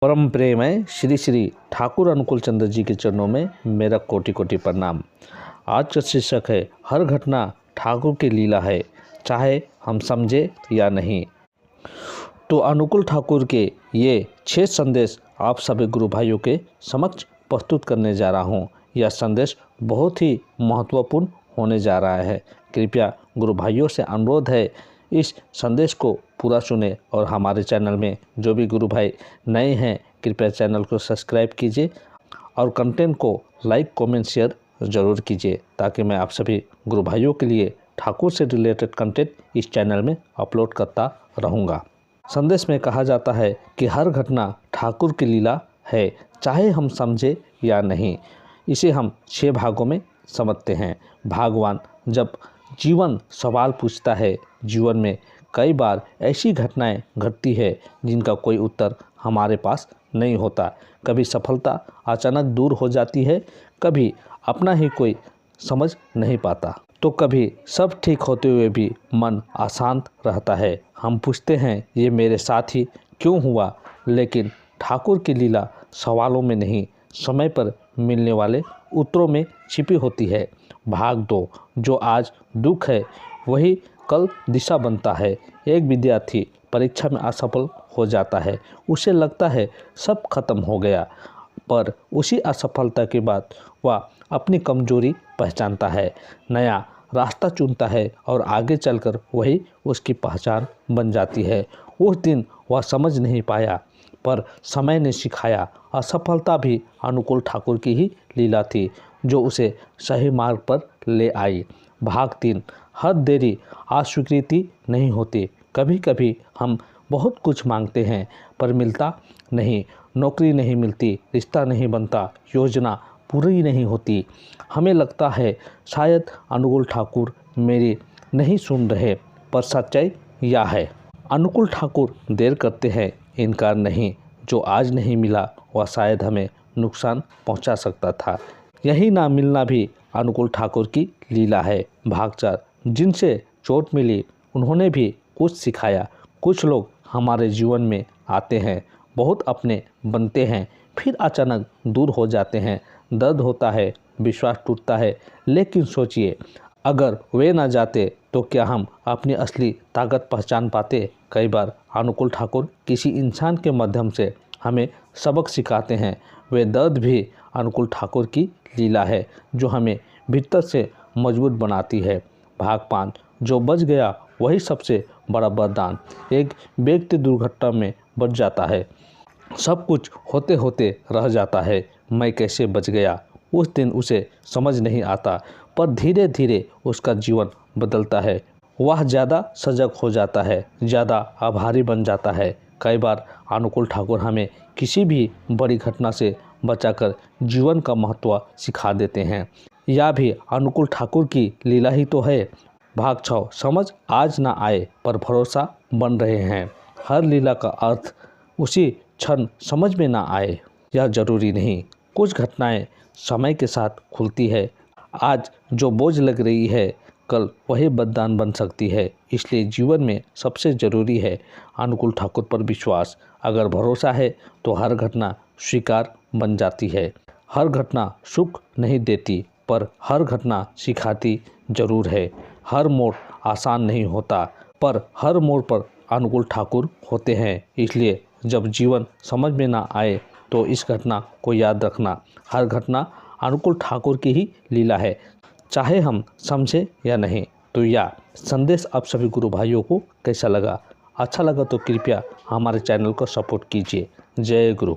परम प्रेमय श्री श्री ठाकुर अनुकूल चंद्र जी के चरणों में मेरा कोटि कोटि प्रणाम। आज का शीर्षक है हर घटना ठाकुर की लीला है, चाहे हम समझे या नहीं। तो अनुकूल ठाकुर के ये 6 संदेश आप सभी गुरु भाइयों के समक्ष प्रस्तुत करने जा रहा हूँ। यह संदेश बहुत ही महत्वपूर्ण होने जा रहा है। कृपया गुरु भाइयों से अनुरोध है, इस संदेश को पूरा सुने और हमारे चैनल में जो भी गुरु भाई नए हैं कृपया चैनल को सब्सक्राइब कीजिए और कंटेंट को लाइक कमेंट शेयर ज़रूर कीजिए, ताकि मैं आप सभी गुरु भाइयों के लिए ठाकुर से रिलेटेड कंटेंट इस चैनल में अपलोड करता रहूँगा। संदेश में कहा जाता है कि हर घटना ठाकुर की लीला है, चाहे हम समझे या नहीं। इसे हम 6 भागों में समझते हैं। भाग 1, जब जीवन सवाल पूछता है। जीवन में कई बार ऐसी घटनाएं घटती है जिनका कोई उत्तर हमारे पास नहीं होता। कभी सफलता अचानक दूर हो जाती है, कभी अपना ही कोई समझ नहीं पाता, तो कभी सब ठीक होते हुए भी मन अशांत रहता है। हम पूछते हैं ये मेरे साथ ही क्यों हुआ, लेकिन ठाकुर की लीला सवालों में नहीं, समय पर मिलने वाले उत्तरों में छिपी होती है। भाग 2, जो आज दुख है वही कल दिशा बनता है। एक विद्यार्थी परीक्षा में असफल हो जाता है। उसे लगता है सब खत्म हो गया, पर उसी असफलता के बाद वह अपनी कमजोरी पहचानता है, नया रास्ता चुनता है और आगे चलकर वही उसकी पहचान बन जाती है। उस दिन वह समझ नहीं पाया, पर समय ने सिखाया। असफलता भी अनुकूल ठाकुर की ही लीला थी, जो उसे सही मार्ग पर ले आई। भाग 3, हर देरी अस्वीकृति नहीं होती। कभी कभी हम बहुत कुछ मांगते हैं पर मिलता नहीं। नौकरी नहीं मिलती, रिश्ता नहीं बनता, योजना पूरी नहीं होती। हमें लगता है शायद अनुकूल ठाकुर मेरी नहीं सुन रहे, पर सच्चाई यह है अनुकूल ठाकुर देर करते हैं, इनकार नहीं। जो आज नहीं मिला वह शायद हमें नुकसान पहुंचा सकता था। यही ना मिलना भी अनुकूल ठाकुर की लीला है। भाग 4, जिनसे चोट मिली उन्होंने भी कुछ सिखाया। कुछ लोग हमारे जीवन में आते हैं, बहुत अपने बनते हैं, फिर अचानक दूर हो जाते हैं। दर्द होता है, विश्वास टूटता है, लेकिन सोचिए अगर वे ना जाते तो क्या हम अपनी असली ताकत पहचान पाते। कई बार अनुकूल ठाकुर किसी इंसान के माध्यम से हमें सबक सिखाते हैं। वे दर्द भी अनुकूल ठाकुर की लीला है, जो हमें भीतर से मजबूत बनाती है। भाग 5, जो बच गया वही सबसे बड़ा वरदान। एक व्यक्ति दुर्घटना में बच जाता है, सब कुछ होते होते रह जाता है, मैं कैसे बच गया। उस दिन उसे समझ नहीं आता, पर धीरे धीरे उसका जीवन बदलता है। वह ज़्यादा सजग हो जाता है, ज़्यादा आभारी बन जाता है। कई बार अनुकूल ठाकुर हमें किसी भी बड़ी घटना से बचाकर जीवन का महत्व सिखा देते हैं। यह भी अनुकूल ठाकुर की लीला ही तो है। भाग 6, समझ आज ना आए पर भरोसा बन रहे हैं। हर लीला का अर्थ उसी क्षण समझ में ना आए, यह जरूरी नहीं। कुछ घटनाएं समय के साथ खुलती है। आज जो बोझ लग रही है कल वही वरदान बन सकती है। इसलिए जीवन में सबसे ज़रूरी है अनुकूल ठाकुर पर विश्वास। अगर भरोसा है तो हर घटना स्वीकार बन जाती है। हर घटना सुख नहीं देती, पर हर घटना सिखाती जरूर है। हर मोड़ आसान नहीं होता, पर हर मोड़ पर अनुकूल ठाकुर होते हैं। इसलिए जब जीवन समझ में ना आए तो इस घटना को याद रखना, हर घटना अनुकूल ठाकुर की ही लीला है, चाहे हम समझे या नहीं। तो यह संदेश आप सभी गुरु भाइयों को कैसा लगा? अच्छा लगा तो कृपया हमारे चैनल को सपोर्ट कीजिए। जय गुरु।